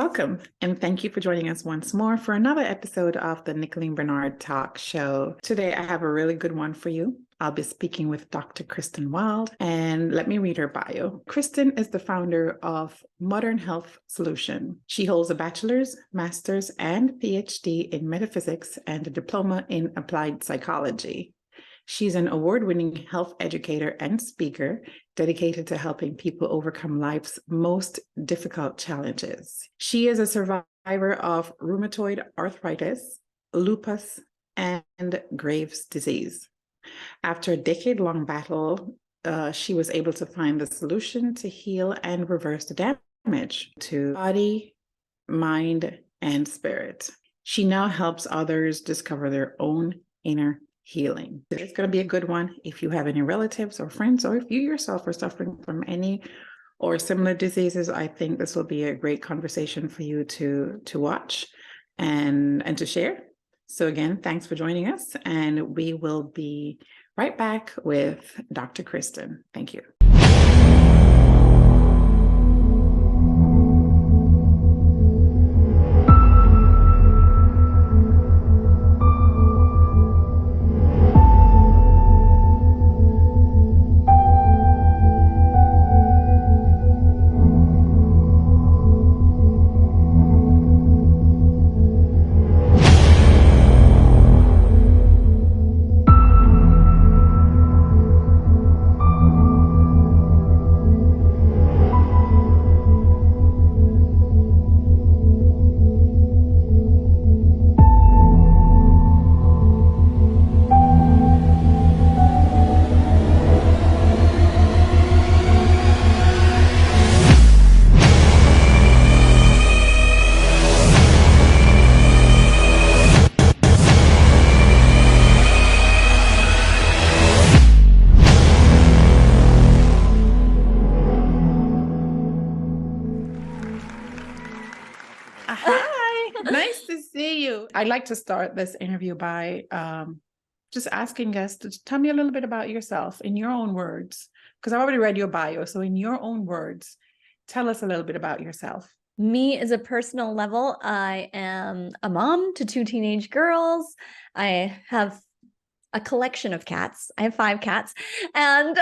Welcome, and thank you for joining us once more for another episode of the Nicolene Bernard Talk Show. Today, I have a really good one for you. I'll be speaking with Dr. Kristen Wild, and let me read her bio. Kristen is the founder of Modern Health Solution. She holds a bachelor's, master's, and PhD in metaphysics and a diploma in applied psychology. She's an award-winning health educator and speaker dedicated to helping people overcome life's most difficult challenges. She is a survivor of rheumatoid arthritis, lupus, and Graves' disease. After a decade-long battle, she was able to find the solution to heal and reverse the damage to body, mind, and spirit. She now helps others discover their own inner healing. It's going to be a good one. If you have any relatives or friends, or if you yourself are suffering from any or similar diseases, I think this will be a great conversation for you to watch and to share. So again, thanks for joining us, and we will be right back with Dr. Kristen. Thank you. Nice to see you. I'd like to start this interview by just asking guests to tell me a little bit about yourself in your own words, because I already read your bio. So in your own words, tell us a little bit about yourself. Me as a personal level, I am a mom to 2 teenage girls. I have a collection of cats. I have 5 cats, and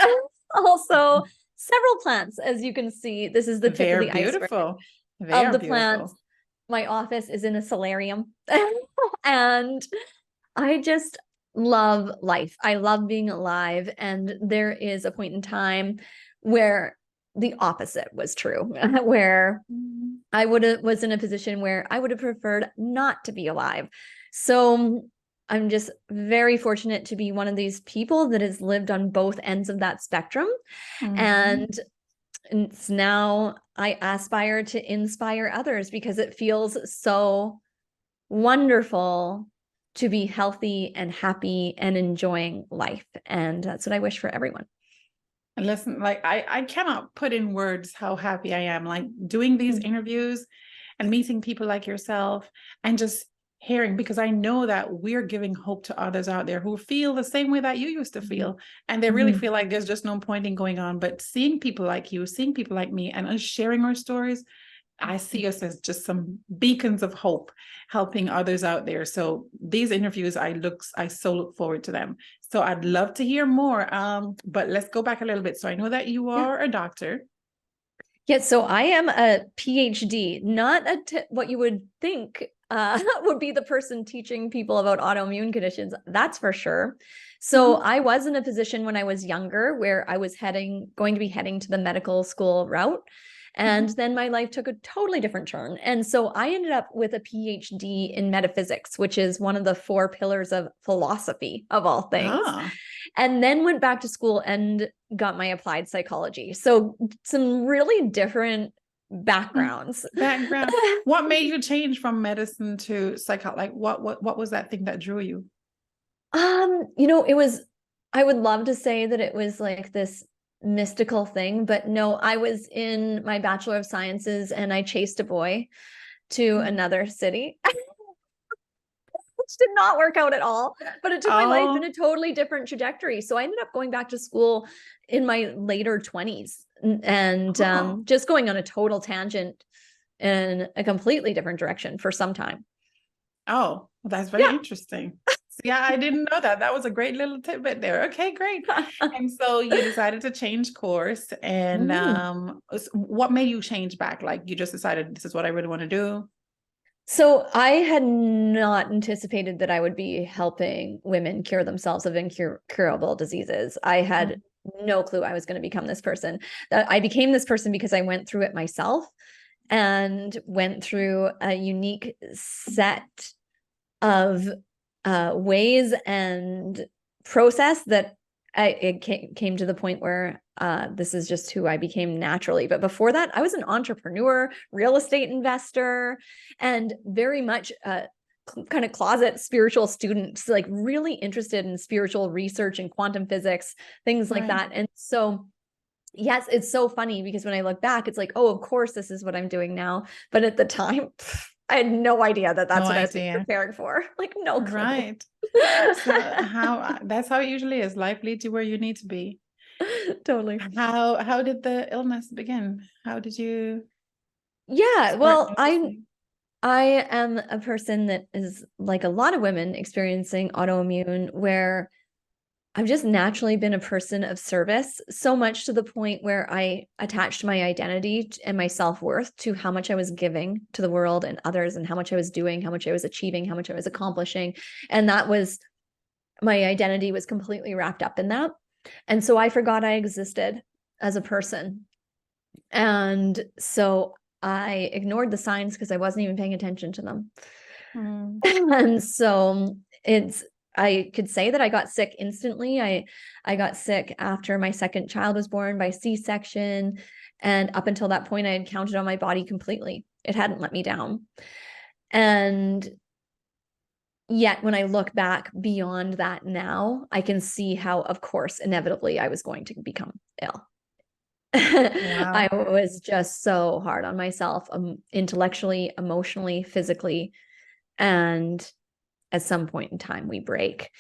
also several plants. As you can see, this is the tip of the iceberg of the plants. My office is in a solarium, and I just love life. I love being alive. And there is a point in time where the opposite was true, where I was in a position where I would have preferred not to be alive. So I'm just very fortunate to be one of these people that has lived on both ends of that spectrum. And it's now I aspire to inspire others, because it feels so wonderful to be healthy and happy and enjoying life. And that's what I wish for everyone. And listen, like I cannot put in words how happy I am, like doing these interviews and meeting people like yourself and just hearing, because I know that we're giving hope to others out there who feel the same way that you used to feel, and they really feel like there's just no point in going on. But seeing people like you, seeing people like me, and us sharing our stories, I see us as just some beacons of hope, helping others out there. So these interviews, I so look forward to them. So I'd love to hear more. But let's go back a little bit. So I know that you are a doctor. Yes, so I am a PhD, not what you would think would be the person teaching people about autoimmune conditions. That's for sure. So I was in a position when I was younger where I was going to be heading to the medical school route. And then my life took a totally different turn. And so I ended up with a PhD in metaphysics, which is one of the 4 pillars of philosophy of all things. And then went back to school and got my applied psychology. So some really different backgrounds. What made you change from medicine to psychology? Like what was that thing that drew you? I would love to say that it was like this mystical thing, but no, I was in my Bachelor of Sciences and I chased a boy to another city. Which did not work out at all, but it took my life in a totally different trajectory. So I ended up going back to school in my later 20s and just going on a total tangent in a completely different direction for some time. Oh, well, that's very interesting. Yeah, I didn't know that. That was a great little tidbit there. Okay, great. And so you decided to change course. And what made you change back? Like you just decided this is what I really want to do? So I had not anticipated that I would be helping women cure themselves of incurable diseases. I had no clue I was going to become this person. That I became this person because I went through it myself and went through a unique set of ways and process that it came to the point where this is just who I became naturally. But before that, I was an entrepreneur, real estate investor, and very much kind of closet spiritual student, so like really interested in spiritual research and quantum physics, things like that. And so yes, it's so funny because when I look back, it's like, oh, of course, this is what I'm doing now. But at the time, I had no idea that that's what I was preparing for. Like, no clue. Right. So that's how it usually is. Life leads you where you need to be. Totally. How did the illness begin? How did you? Yeah, well, I am a person that is like a lot of women experiencing autoimmune, where I've just naturally been a person of service, so much to the point where I attached my identity and my self-worth to how much I was giving to the world and others, and how much I was doing, how much I was achieving, how much I was accomplishing. And that was, my identity was completely wrapped up in that. And so I forgot I existed as a person. And so I ignored the signs because I wasn't even paying attention to them. And so I could say that I got sick instantly. I got sick after my second child was born by C-section. And up until that point, I had counted on my body completely. It hadn't let me down. And yet, when I look back beyond that now, I can see how, of course, inevitably, I was going to become ill. Wow. I was just so hard on myself, intellectually, emotionally, physically. And at some point in time, we break.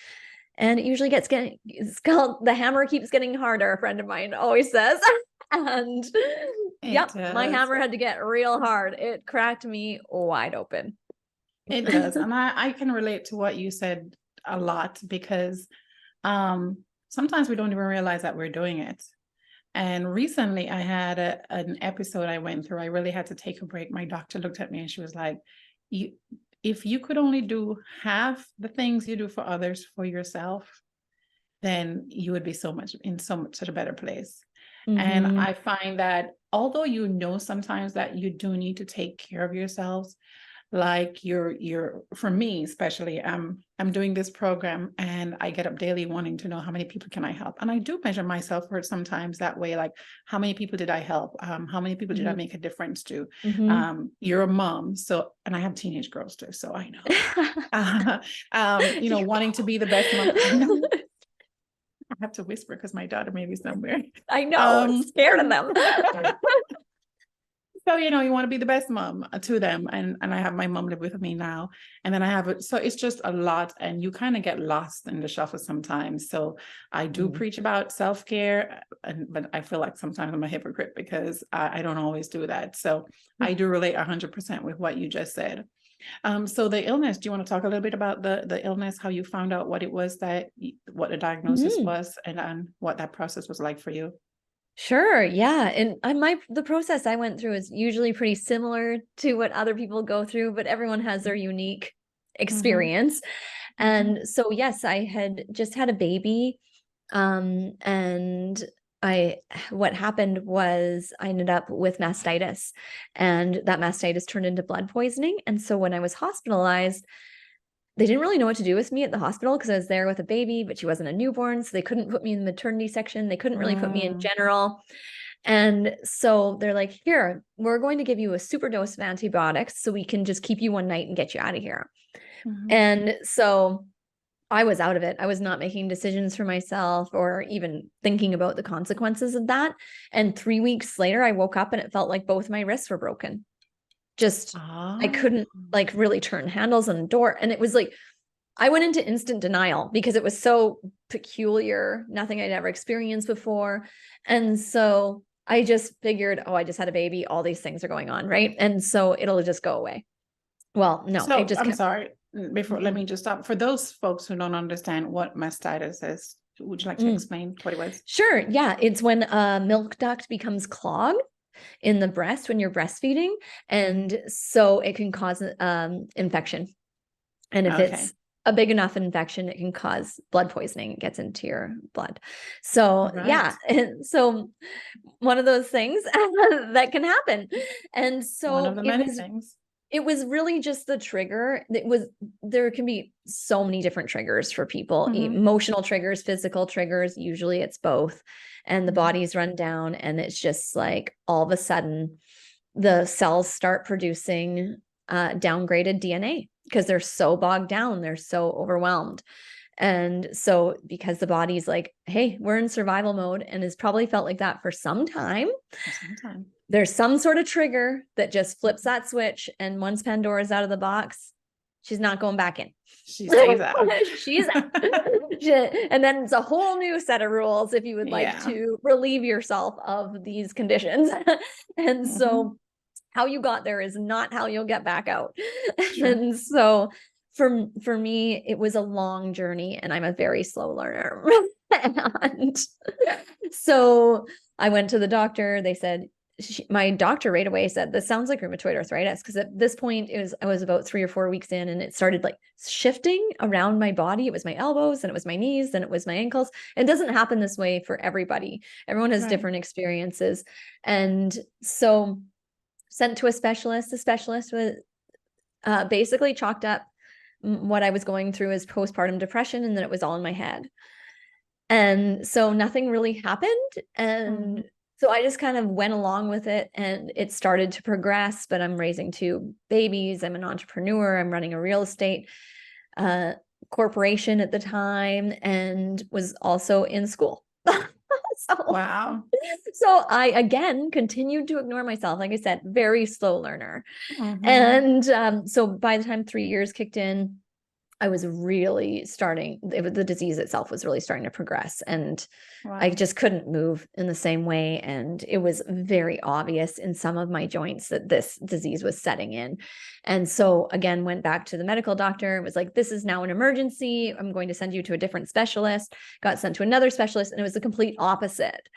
And it usually it's called, the hammer keeps getting harder, a friend of mine always says. And my hammer had to get real hard. It cracked me wide open. It does. And I can relate to what you said a lot, because sometimes we don't even realize that we're doing it. And recently I had an episode I went through. I really had to take a break. My doctor looked at me and she was like, if you could only do half the things you do for others for yourself, then you would be such a better place. And I find that although you know sometimes that you do need to take care of yourselves, like you're for me especially, I'm doing this program and I get up daily wanting to know how many people can I help, and I do measure myself for it sometimes that way, like how many people did I help, how many people did I make a difference to. You're a mom, so, and I have teenage girls too, so I know wanting to be the best mom. I know. I have to whisper because my daughter may be somewhere. I know, I'm scared of them. So, you want to be the best mom to them. And I have my mom live with me now. And then I have it. So it's just a lot. And you kind of get lost in the shuffle sometimes. So I do preach about self-care, but I feel like sometimes I'm a hypocrite because I don't always do that. So I do relate 100% with what you just said. So the illness, do you want to talk a little bit about the illness, how you found out what it was what the diagnosis was, and what that process was like for you? Sure. Yeah. And the process I went through is usually pretty similar to what other people go through, but everyone has their unique experience. And so, yes, I had just had a baby. And what happened was I ended up with mastitis, and that mastitis turned into blood poisoning. And so when I was hospitalized, they didn't really know what to do with me at the hospital because I was there with a baby, but she wasn't a newborn. So they couldn't put me in the maternity section. They couldn't really put me in general. And so they're like, here, we're going to give you a super dose of antibiotics so we can just keep you one night and get you out of here. And so I was out of it. I was not making decisions for myself or even thinking about the consequences of that. And 3 weeks later, I woke up and it felt like both my wrists were broken. I couldn't like really turn handles on the door. And it was like, I went into instant denial because it was so peculiar, nothing I'd ever experienced before. And so I just figured, oh, I just had a baby. All these things are going on, right? And so it'll just go away. Well, no, So it just I'm kept. sorry. Before, let Mhm. me just stop. For those folks who don't understand what mastitis is, would you like to Mm. explain what it was? Sure. Yeah. It's when a milk duct becomes clogged in the breast when you're breastfeeding. And so it can cause infection. And if Okay. it's a big enough infection, it can cause blood poisoning. It gets into your blood. So Right. yeah. And so one of those things that can happen. And One of so the it many was things. really just the trigger. There can be so many different triggers for people, Mm-hmm. emotional triggers, physical triggers. Usually it's both. And the body's run down, and it's just like all of a sudden the cells start producing downgraded DNA because they're so bogged down, they're so overwhelmed. And so because the body's like, hey, we're in survival mode, and has probably felt like that for some time, For some time. there's some sort of trigger that just flips that switch. And once Pandora's out of the box, she's not going back in. She stays out. She's out. And then it's a whole new set of rules if you would like Yeah. to relieve yourself of these conditions. And Mm-hmm. so how you got there is not how you'll get back out. Sure. And so for me, it was a long journey, and I'm a very slow learner. And so I went to the doctor. They said, my doctor right away said, this sounds like rheumatoid arthritis. Because at this point, I was about 3 or 4 weeks in, and it started like shifting around my body. It was my elbows, and it was my knees, and it was my ankles. It doesn't happen this way for everybody. Everyone has Right. different experiences. And so sent to a specialist. The specialist was basically chalked up what I was going through as postpartum depression, and that it was all in my head. And so nothing really happened. And so I just kind of went along with it, and it started to progress. But I'm raising 2 babies. I'm an entrepreneur. I'm running a real estate corporation at the time, and was also in school. Wow. So I again continued to ignore myself. Like I said, very slow learner. Mm-hmm. And so by the time 3 years kicked in, I was really starting, the disease itself was really starting to progress, and I Wow. just couldn't move in the same way. And it was very obvious in some of my joints that this disease was setting in. And so again, went back to the medical doctor, was like, this is now an emergency. I'm going to send you to a different specialist. Got sent to another specialist, and it was the complete opposite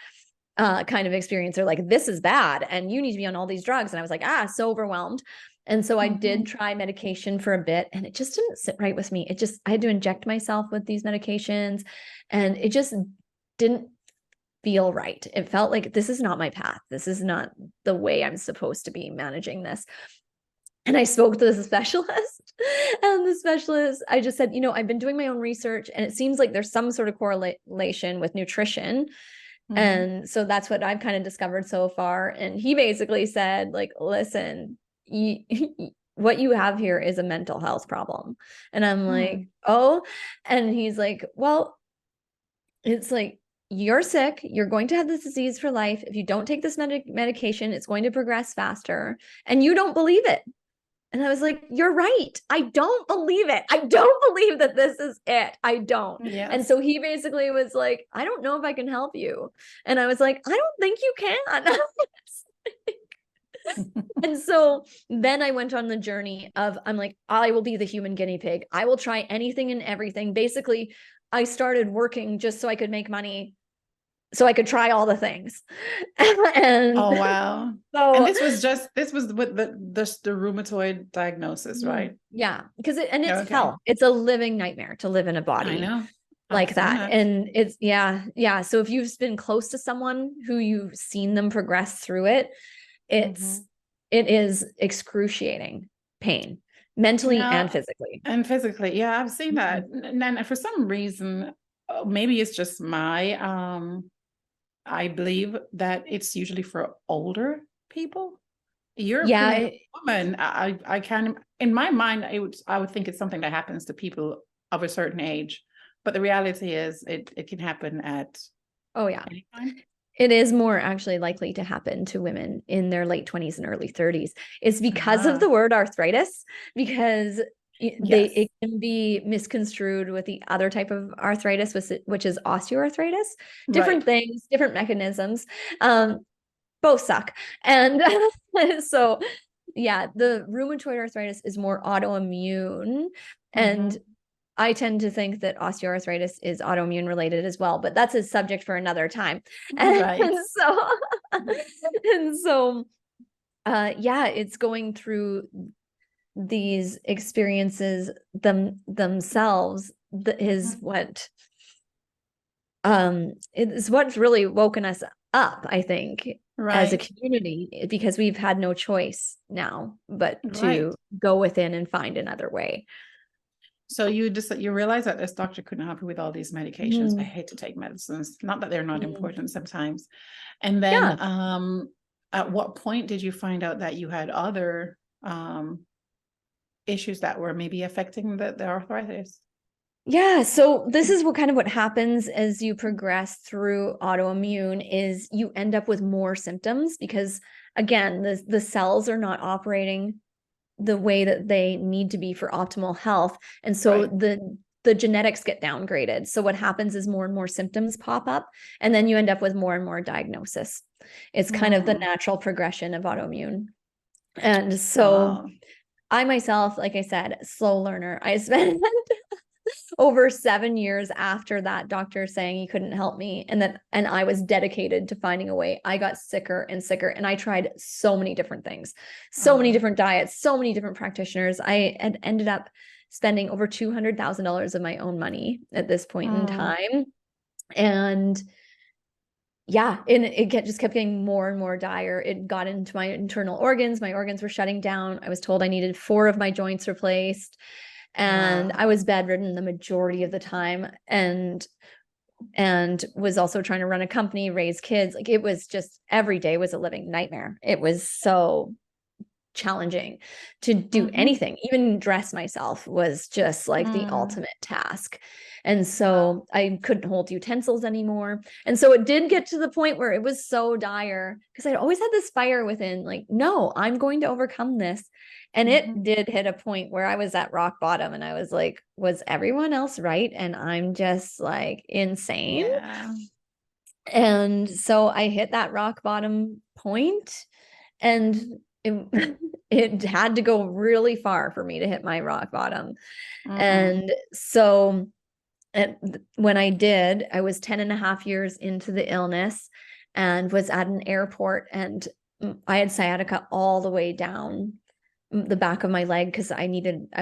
kind of experience. They're like, this is bad, and you need to be on all these drugs. And I was like, so overwhelmed. And so I did try medication for a bit, and it just didn't sit right with me. I had to inject myself with these medications, and it just didn't feel right. It felt like, this is not my path. This is not the way I'm supposed to be managing this. And I spoke to the specialist, and the specialist, I just said, I've been doing my own research, and it seems like there's some sort of correlation with nutrition. And so that's what I've kind of discovered so far. And he basically said, like, listen, what you have here is a mental health problem. And I'm like, oh. And he's like, well, it's like, you're sick. You're going to have this disease for life. If you don't take this medication, it's going to progress faster. And you don't believe it. And I was like, you're right. I don't believe it. I don't believe that this is it. I don't. Yes. And so he basically was like, I don't know if I can help you. And I was like, I don't think you can. And so then I went on the journey of, I'm like, I will be the human guinea pig. I will try anything and everything. Basically, I started working just so I could make money, so I could try all the things. And oh, wow. so, and this was with the rheumatoid diagnosis, right? Yeah, because it's Okay. hell. It's a living nightmare to live in a I body know. like I've seen that. And it's, yeah. So if you've been close to someone who you've seen them progress through it, it is excruciating pain, mentally and physically. And physically. Yeah, I've seen that. And then for some reason, maybe it's just I believe that it's usually for older people. You're a prenatal woman. I can, in my mind, I would think it's something that happens to people of a certain age, but the reality is it can happen at any time. It is more actually likely to happen to women in their late 20s and early 30s. It's because of the word arthritis, because it can be misconstrued with the other type of arthritis, which is osteoarthritis. Different things, different mechanisms. both suck. And so, yeah, the rheumatoid arthritis is more autoimmune. And I tend to think that osteoarthritis is autoimmune related as well, but that's a subject for another time. Right. And so, yeah, it's going through these experiences themselves that is what it's what's really woken us up, I think, as a Right. community, because we've had no choice now but Right. to go within and find another way. So you realize that this doctor couldn't help you with all these medications. I hate to take medicines, not that they're not important sometimes. And then Yeah. At what point did you find out that you had other issues that were maybe affecting the arthritis? Yeah, so this is what happens as you progress through autoimmune is you end up with more symptoms because, again, the cells are not operating the way that they need to be for optimal health. And so Right. the genetics get downgraded. So what happens is more and more symptoms pop up, and then you end up with more and more diagnosis. It's kind of the natural progression of autoimmune. And so Oh. I myself, like I said, slow learner. I spent over 7 years after that doctor saying he couldn't help me, and I was dedicated to finding a way. I got sicker and sicker, and I tried so many different things, so many different diets, so many different practitioners. I had ended up spending over $200,000 of my own money at this point in time. And yeah, and just kept getting more and more dire. It got into my internal organs. My organs were shutting down. I was told I needed 4 of my joints replaced. And I was bedridden the majority of the time, and was also trying to run a company, raise kids. Like, it was just, every day was a living nightmare. It was so challenging to do anything. Even dress myself was just like the ultimate task. And so I couldn't hold utensils anymore. And so it did get to the point where it was so dire because I'd always had this fire within, like, no, I'm going to overcome this. And it did hit a point where I was at rock bottom, and I was like, was everyone else right? And I'm just like insane. Yeah. And so I hit that rock bottom point, and it, it had to go really far for me to hit my rock bottom. And so when I did, I was 10 and a half years into the illness and was at an airport, and I had sciatica all the way down the back of my leg because I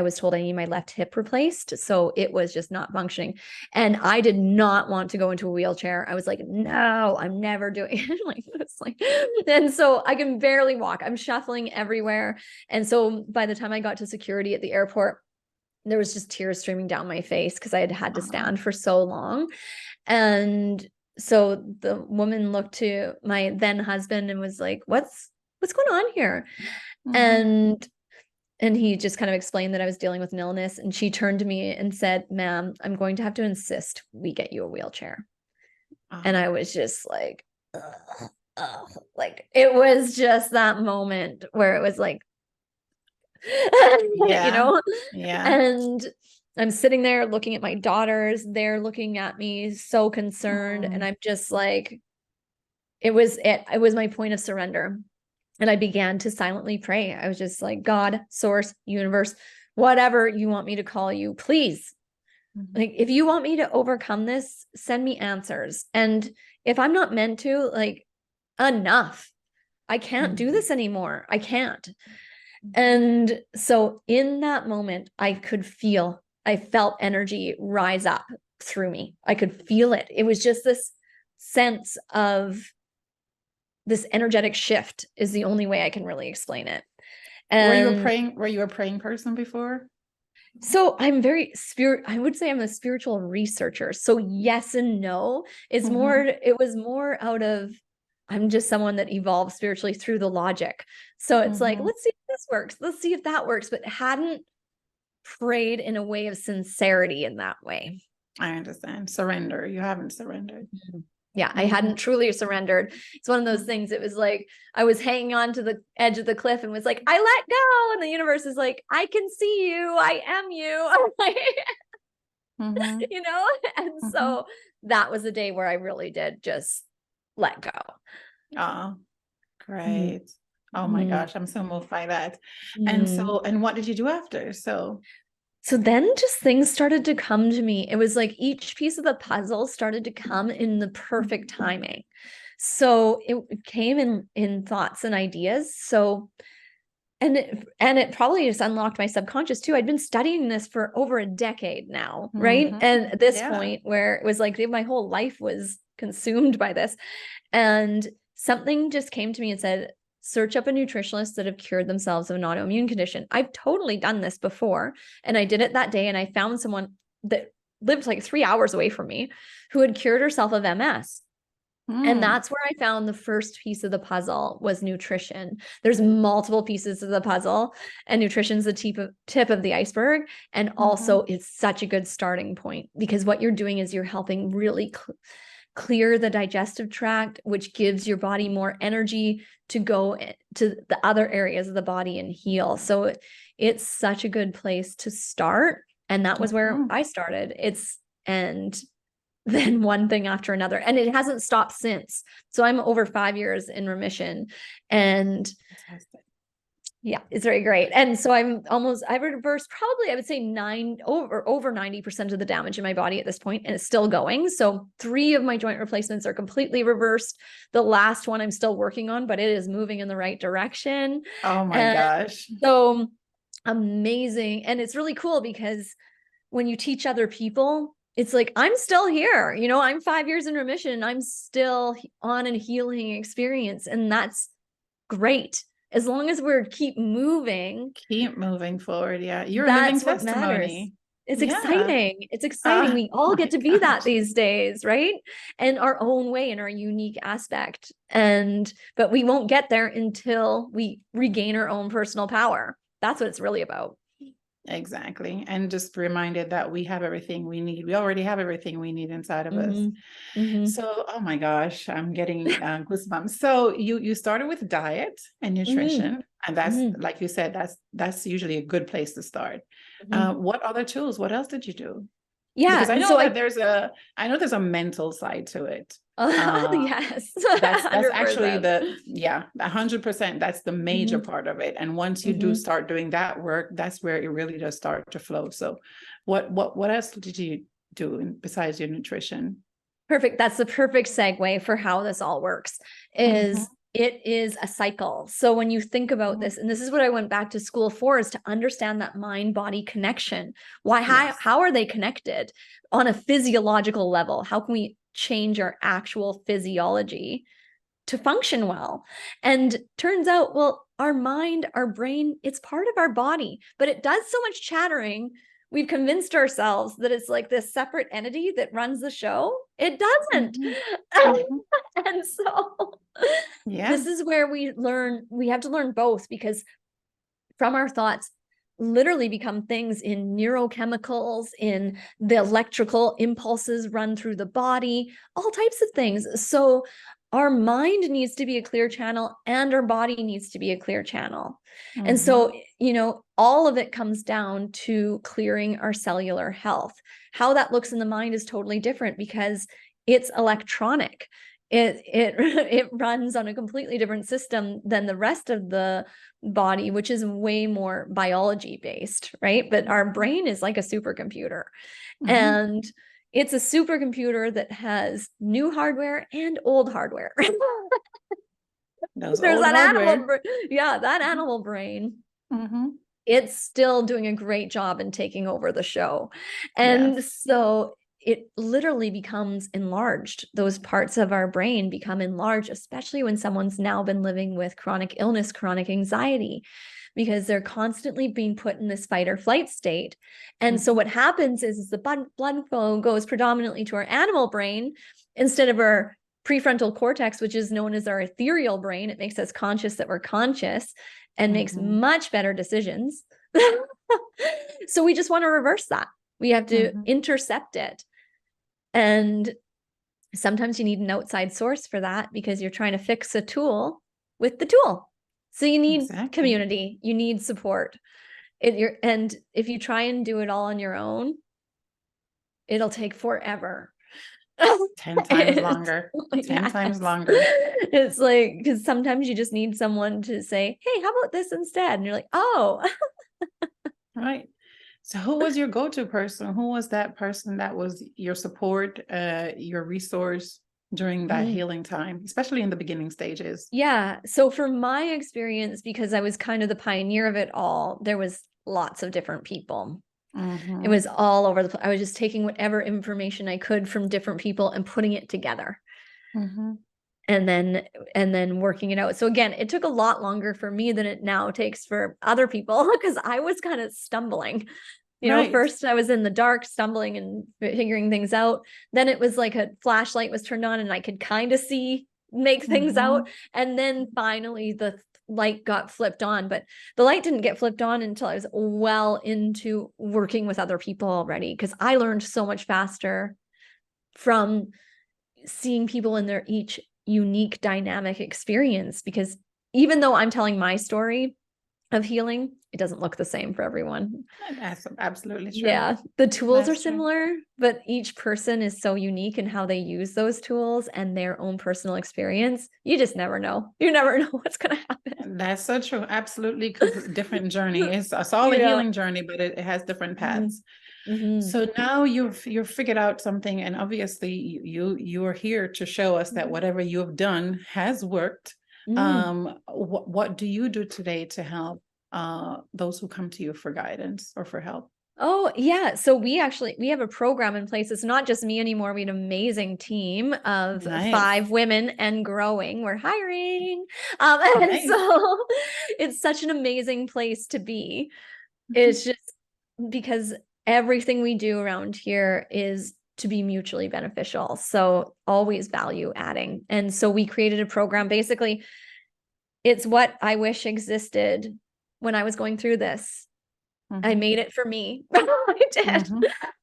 was told I need my left hip replaced. So it was just not functioning. And I did not want to go into a wheelchair. I was like, no, I'm never doing it. Like, it's like, and so I can barely walk. I'm shuffling everywhere. And so by the time I got to security at the airport, there was just tears streaming down my face because I had had to stand for so long. And so the woman looked to my then husband and was like, what's going on here? And he just kind of explained that I was dealing with an illness. And she turned to me and said, ma'am, I'm going to have to insist we get you a wheelchair. And I was just like, ugh, ugh. Like, it was just that moment where it was like, you know? Yeah. And I'm sitting there looking at my daughters. They're looking at me so concerned. And I'm just like, it was my point of surrender. And I began to silently pray. I was just like, God, source, universe, whatever you want me to call you, please. Like, if you want me to overcome this, send me answers. And if I'm not meant to, like, enough. I can't do this anymore. I can't. And so in that moment, I felt energy rise up through me. I could feel it. It was just this sense of this energetic shift is the only way I can really explain it. And were you a praying person before? So I'm I would say I'm a spiritual researcher. So yes and no. It was more out of, I'm just someone that evolved spiritually through the logic. So it's like, let's see if this works. Let's see if that works, but hadn't prayed in a way of sincerity in that way. I understand. Surrender. You haven't surrendered. Yeah, I hadn't truly surrendered. It's one of those things. It was like I was hanging on to the edge of the cliff and was like, I let go. And the universe is like, I can see you. I am you. You know? And so that was the day where I really did just let go. Right. Oh my Mm-hmm. gosh, I'm so moved by that. And Mm-hmm. so, and what did you do after? So, So then just things started to come to me. It was like each piece of the puzzle started to come in the perfect timing. So it came in thoughts and ideas. So and it probably just unlocked my subconscious too. I'd been studying this for over a decade now, right? mhm. And at this Yeah. point where it was like my whole life was consumed by this. And something just came to me and said, search up a nutritionist that have cured themselves of an autoimmune condition. I've totally done this before. And I did it that day. And I found someone that lived like 3 hours away from me who had cured herself of MS. And Mm, that's where I found the first piece of the puzzle was nutrition. There's multiple pieces of the puzzle, and nutrition's the tip of the iceberg. And mhm. also, it's such a good starting point because what you're doing is you're helping really clear the digestive tract, which gives your body more energy to go to the other areas of the body and heal. So it's such a good place to start. And that was where Mhm. I started. And then one thing after another. And it hasn't stopped since. So I'm over 5 years in remission. And Fantastic. yeah, it's very great. And so I reversed probably, I would say over 90% of the damage in my body at this point, and it's still going. So 3 of my joint replacements are completely reversed. The last one I'm still working on, but it is moving in the right direction. Oh my And gosh. so amazing. And it's really cool because when you teach other people, it's like, I'm still here, I'm 5 years in remission and I'm still on a healing experience. And that's great. As long as we're keep moving, Keep moving forward. Yeah. You're a living that's what matters. testimony. It's Yeah. exciting. It's exciting. Oh We all my get to be that gosh. these days, right? In our own way, in our unique aspect. But we won't get there until we regain our own personal power. That's what it's really about. Exactly. And just reminded that we have everything we need. We already have everything we need inside of us. Mm-hmm. Mm-hmm. So, oh my gosh, I'm getting goosebumps. So you started with diet and Mm-hmm. nutrition, and that's Mm-hmm. like you said, that's usually a good place to start. Mm-hmm. What other tools? What else did you do? Because Yeah. I And know so that there's a mental side to it. Uh, yes, that's actually 100%. 100%. That's the major Mm-hmm. part of it. And once you do Mm-hmm. start doing that work, that's where it really does start to flow. So, what else did you do besides your nutrition? Perfect. That's the perfect segue for how this all works. Mhm, It is a cycle. So when you think about mhm. this, and this is what I went back to school for, is to understand that mind-body connection. Why, Yes. how are they connected on a physiological level? How can we change our actual physiology to function well? And turns out, well, our mind, our brain, it's part of our body, but it does so much chattering. We've convinced ourselves that it's like this separate entity that runs the show. It doesn't. Mhm, mhm. And so Yeah. this is where we have to learn both, because from our thoughts literally become things in neurochemicals, in the electrical impulses run through the body, all types of things. So our mind needs to be a clear channel and our body needs to be a clear channel. And Mhm, so, all of it comes down to clearing our cellular health. How that looks in the mind is totally different because it's electronic. It runs on a completely different system than the rest of the body, which is way more biology based, right? But our brain is like a supercomputer. mhm. And it's a supercomputer that has new hardware and old hardware. Those There's old that hardware. that Mhm, animal brain. mhm. It's still doing a great job in taking over the show. And Yes. so it literally becomes enlarged. Those parts of our brain become enlarged, especially when someone's now been living with chronic illness, chronic anxiety, because they're constantly being put in this fight or flight state. And so Mhm, what happens is the blood flow goes predominantly to our animal brain instead of our prefrontal cortex, which is known as our ethereal brain. It makes us conscious that we're conscious and makes mhm, much better decisions. So we just want to reverse that. We have to mhm. intercept it. And sometimes you need an outside source for that because you're trying to fix a tool with the tool. So you need Exactly. community, you need support. And if you try and do it all on your own, it'll take forever. 10 times It's longer. 10 yes. times longer. It's like, because sometimes you just need someone to say, hey, how about this instead? And you're like, oh. Right. So who was your go-to person? Who was that person that was your support, your resource during that healing time, especially in the beginning stages? Yeah. So for my experience, because I was kind of the pioneer of it all, there was lots of different people. It was all over the place. I was just taking whatever information I could from different people and putting it together. And then working it out. So again, it took a lot longer for me than it now takes for other people, because I was kind of stumbling. First I was in the dark, stumbling and figuring things out. Then it was like a flashlight was turned on and I could kind of make things out. And then finally the light got flipped on, but the light didn't get flipped on until I was well into working with other people already, because I learned so much faster from seeing people in their each unique dynamic experience. Because even though I'm telling my story of healing, it doesn't look the same for everyone. That's absolutely true. Yeah, the tools That's are similar, but each person is so unique in how they use those tools and their own personal experience. You just never know. You never know what's going to happen. That's so true. Absolutely. Different journey. It's all a healing journey, but it has different paths. So now you've figured out something, and obviously you are here to show us that whatever you have done has worked. What do you do today to help those who come to you for guidance or for help? Oh, yeah. So we have a program in place. It's not just me anymore. We have an amazing team of 5 women and growing. We're hiring. And so it's such an amazing place to be. It's just because everything we do around here is to be mutually beneficial. So always value adding. And so we created a program. Basically, it's what I wish existed when I was going through this. I made it for me. I did.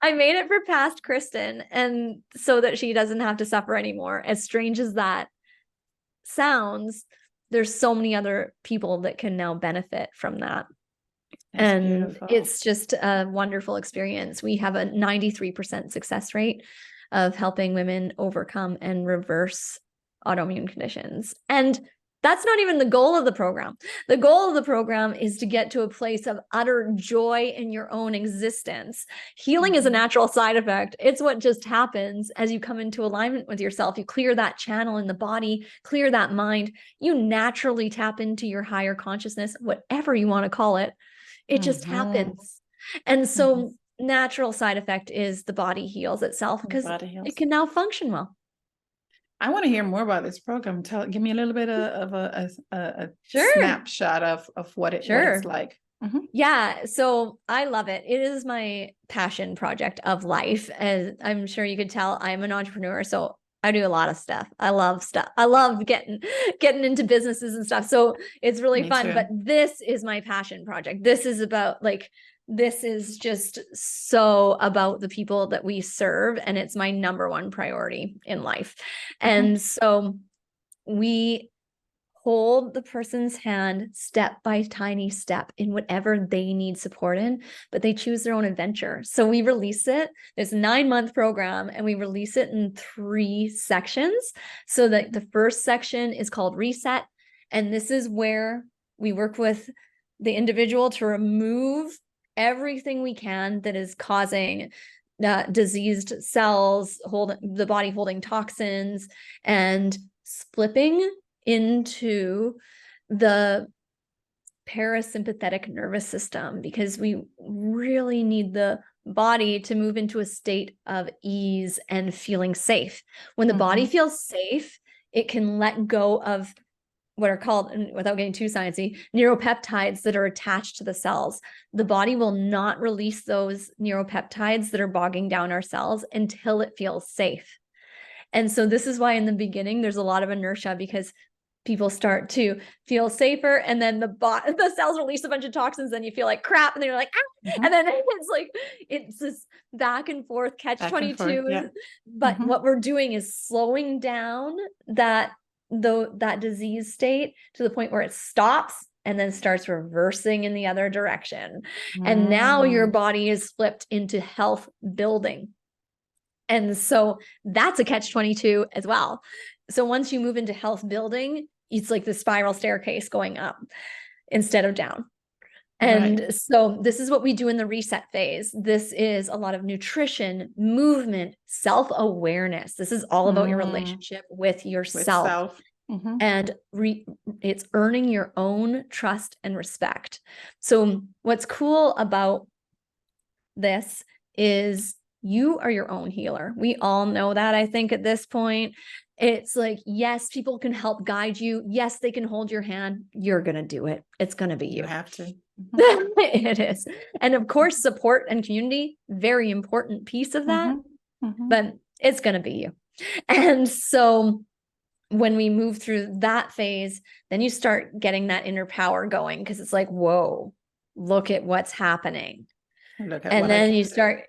I made it for past Kristen, and so that she doesn't have to suffer anymore. As strange as that sounds, there's so many other people that can now benefit from that. That's beautiful. It's just a wonderful experience. We have a 93% success rate of helping women overcome and reverse autoimmune conditions. And that's not even the goal of the program. The goal of the program is to get to a place of utter joy in your own existence. Healing is a natural side effect. It's what just happens as you come into alignment with yourself. You clear that channel in the body, clear that mind. You naturally tap into your higher consciousness, whatever you want to call it. It just happens. And so natural side effect is the body heals itself because it can now function well. I want to hear more about this program. Give me a little bit of a snapshot of what it's like. Yeah, so I love it. It is my passion project of life. As I'm sure you could tell, I'm an entrepreneur, so I do a lot of stuff. I love stuff. I love getting into businesses and stuff. So it's really fun. But this is my passion project. This is about this is just so about the people that we serve, and it's my number one priority in life. And so we hold the person's hand step by tiny step in whatever they need support in, but they choose their own adventure. So we release it. There's a 9-month program, and we release it in 3 sections. So that the first section is called Reset. And this is where we work with the individual to remove everything we can that is causing diseased cells, the body holding toxins, and slipping into the parasympathetic nervous system, because we really need the body to move into a state of ease and feeling safe. When the body feels safe, it can let go of what are called, without getting too sciencey, neuropeptides that are attached to the cells. The body will not release those neuropeptides that are bogging down our cells until it feels safe. And so this is why in the beginning, there's a lot of inertia, because people start to feel safer, and then the cells release a bunch of toxins, and you feel like crap, and then you're like, and then it's this back and forth catch-22. But what we're doing is slowing down that disease state to the point where it stops and then starts reversing in the other direction. And now your body is flipped into health building. And so that's a catch-22 as well. So once you move into health building, it's like the spiral staircase going up instead of down. And so this is what we do in the reset phase. This is a lot of nutrition, movement, self-awareness. This is all about your relationship with yourself. And it's earning your own trust and respect. So what's cool about this is you are your own healer. We all know that, I think, at this point. It's like, yes, people can help guide you. Yes, they can hold your hand. You're going to do it. It's going to be you. You have to. It is. And of course, support and community, very important piece of that, but it's going to be you. And so when we move through that phase, then you start getting that inner power going, because it's like, whoa, look at what's happening. And then you start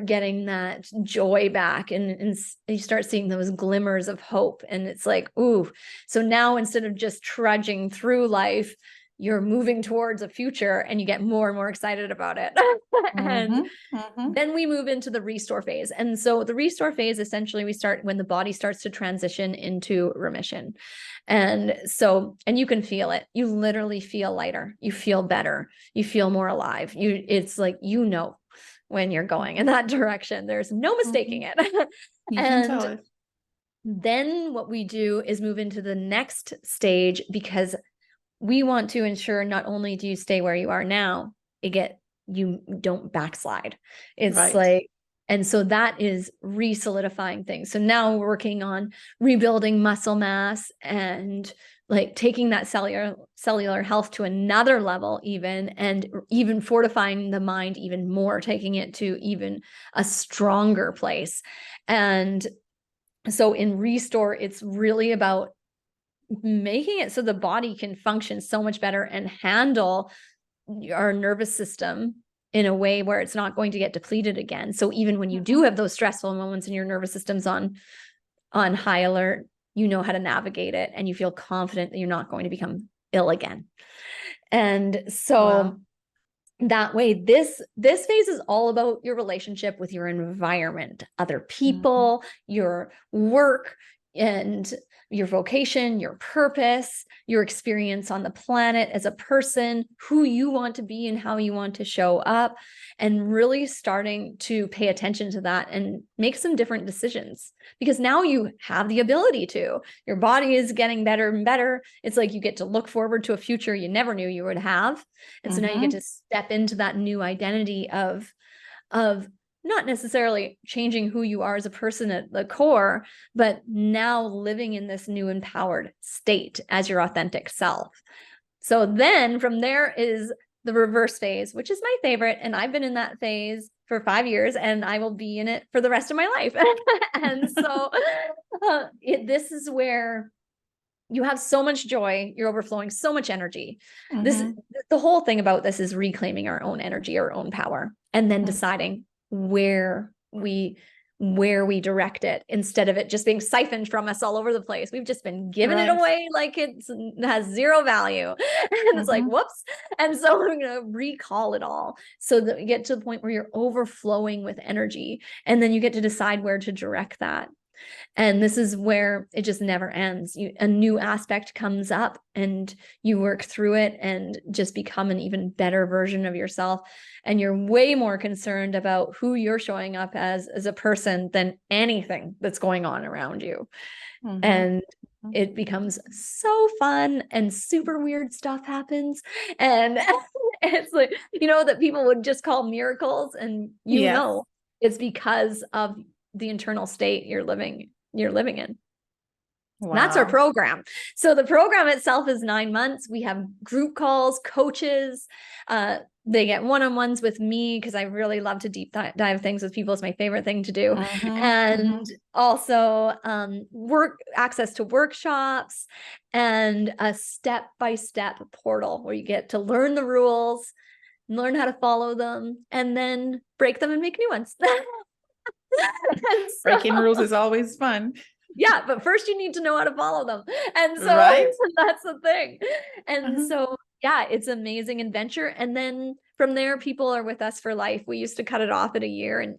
getting that joy back, and you start seeing those glimmers of hope. And it's like, ooh, so now instead of just trudging through life, you're moving towards a future, and you get more and more excited about it. And then we move into the restore phase. And so the restore phase, essentially, we start when the body starts to transition into remission. And so, and you can feel it. You literally feel lighter. You feel better. You feel more alive. It's like, when you're going in that direction, there's no mistaking it. And then what we do is move into the next stage, because we want to ensure not only do you stay where you are now, you don't backslide. It's like, and so that is re-solidifying things. So now we're working on rebuilding muscle mass and like taking that cellular health to another level, and even fortifying the mind even more, taking it to even a stronger place. And so in Restore, it's really about making it so the body can function so much better and handle our nervous system in a way where it's not going to get depleted again. So even when you do have those stressful moments and your nervous system's on high alert, you know how to navigate it, and you feel confident that you're not going to become ill again. And so that way, this phase is all about your relationship with your environment, other people, your work, and your vocation, your purpose, your experience on the planet as a person, who you want to be and how you want to show up, and really starting to pay attention to that and make some different decisions, because now you have the ability to. Your body is getting better and better. It's like you get to look forward to a future you never knew you would have. And so now you get to step into that new identity of not necessarily changing who you are as a person at the core, but now living in this new empowered state as your authentic self. So then from there is the reverse phase, which is my favorite. And I've been in that phase for 5 years, and I will be in it for the rest of my life. And so this is where you have so much joy, you're overflowing so much energy. The whole thing about this is reclaiming our own energy, our own power, and then deciding where we direct it, instead of it just being siphoned from us all over the place. We've just been giving it away like it has zero value. And it's like, whoops. And so we're going to recall it all so that we get to the point where you're overflowing with energy, and then you get to decide where to direct that. And this is where it just never ends. A new aspect comes up, and you work through it and just become an even better version of yourself. And you're way more concerned about who you're showing up as a person than anything that's going on around you. And it becomes so fun, and super weird stuff happens. And it's like, that people would just call miracles. And it's because of the internal state you're living in. Wow. That's our program. So the program itself is 9 months. We have group calls, coaches. They get one-on-ones with me, because I really love to deep dive things with people. It's my favorite thing to do. And also access to workshops, and a step-by-step portal where you get to learn the rules, learn how to follow them, and then break them and make new ones. Breaking rules is always fun. Yeah, but first you need to know how to follow them. And so that's the thing. And so, it's an amazing adventure. And then from there, people are with us for life. We used to cut it off at a year, and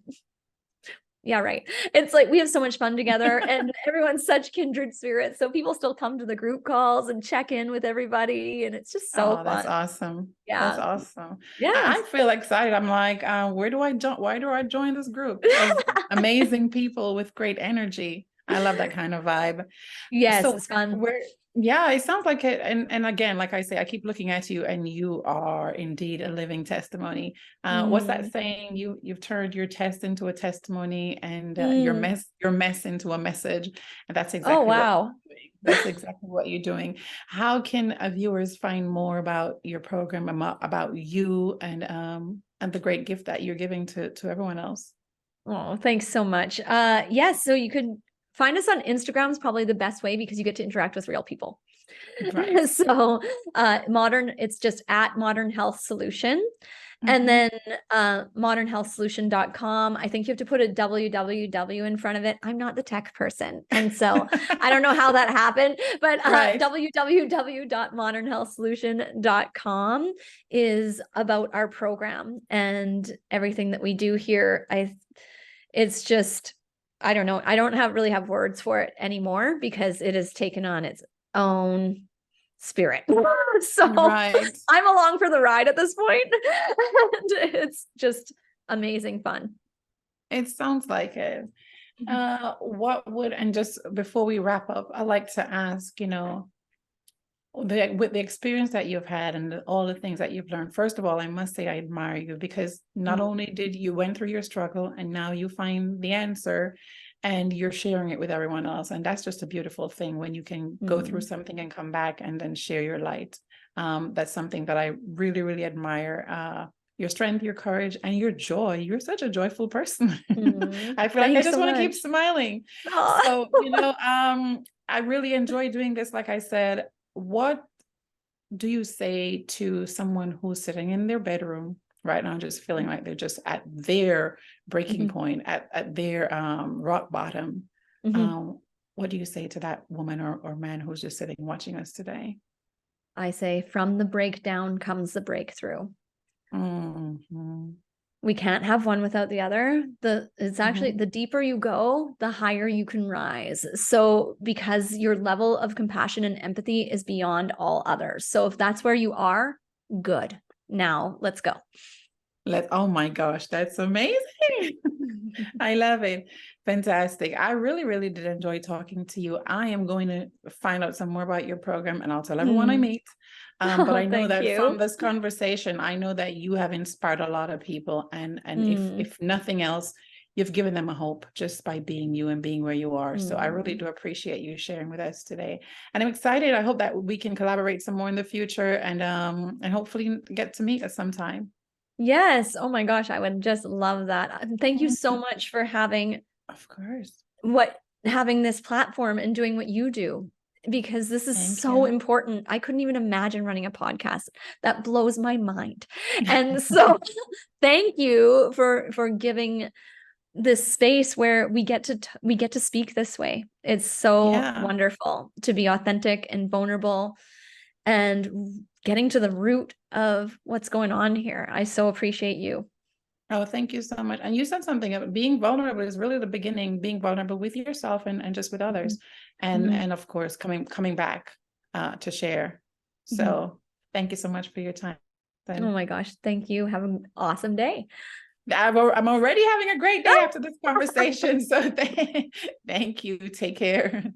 Yeah, right. It's like we have so much fun together and everyone's such kindred spirits. So people still come to the group calls and check in with everybody. And it's just so Oh, that's fun. awesome. That's Yeah. awesome. Yes. I feel excited. I'm like, where do I join? Why do I join this group of amazing people with great energy? I love that kind of vibe. Yes, So it's fun. yeah, it sounds like it. And again, like I say, I keep looking at you, and you are indeed a living testimony. What's that Mm. saying? You've turned your test into a testimony, and Mm. your mess into a message. And that's Oh, exactly what wow. you're doing. That's exactly what you're doing. How can viewers find more about your program, about you, and the great gift that you're giving to everyone else? Oh, thanks so much. Yes, so you could find us on Instagram is probably the best way because you get to interact with real people. Right. So it's just at Modern Health Solution. And Mhm. then modernhealthsolution.com. I think you have to put a www in front of it. I'm not the tech person. And so I don't know how that happened, but Right. www.modernhealthsolution.com is about our program and everything that we do here. It's just, I don't know. I don't really have words for it anymore because it has taken on its own spirit. So Right. I'm along for the ride at this point. And it's just amazing fun. It sounds like it. And just before we wrap up, I like to ask, with the experience that you've had and all the things that you've learned. First of all, I must say I admire you, because not Mm. only did you went through your struggle, and now you find the answer and you're sharing it with everyone else. And that's just a beautiful thing, when you can go through Mm. something and come back and then share your light. That's something that I really, really admire. Your strength, your courage, and your joy. You're such a joyful person. Mm. I feel like I Thanks just so want to keep much. smiling. Oh. So, I really enjoy doing this. Like I said, what do you say to someone who's sitting in their bedroom right now, just feeling like they're just at their breaking Mhm. point, at their rock bottom? Mhm. Um, what do you say to that woman or man who's just sitting watching us today? I say, from the breakdown comes the breakthrough. Mhm. We can't have one without the other. It's actually Mhm. the deeper you go, the higher you can rise. So because your level of compassion and empathy is beyond all others. So if that's where you are, good. Now let's go. Oh my gosh, that's amazing. I love it. Fantastic. I really, really did enjoy talking to you. I am going to find out some more about your program, and I'll tell everyone I Mm. meet. But I Oh, know thank that from you. this conversation, I know that you have inspired a lot of people. And Mm. if nothing else, you've given them a hope just by being you and being where you are. So I really Mm. do appreciate you sharing with us today. And I'm excited. I hope that we can collaborate some more in the future, and hopefully get to meet at some time. Yes. Oh my gosh, I would just love that. Thank you so Mhm. much for Of course. having this platform and doing what you do, because this is Thank so you. important. I couldn't even imagine running a podcast. That blows my mind. And so thank you for giving this space where we get to speak this way. It's so Yeah. wonderful to be authentic and vulnerable and getting to the root of what's going on here. I so appreciate you. Oh, thank you so much. And you said something about being vulnerable is really the beginning, being vulnerable with yourself and just with Mhm. others. And Mhm. and of course coming back to share. Mhm. So thank you so much for your time. Oh Then my gosh, thank you. Have an awesome day. I'm already having a great day after this conversation. So thank you. Take care.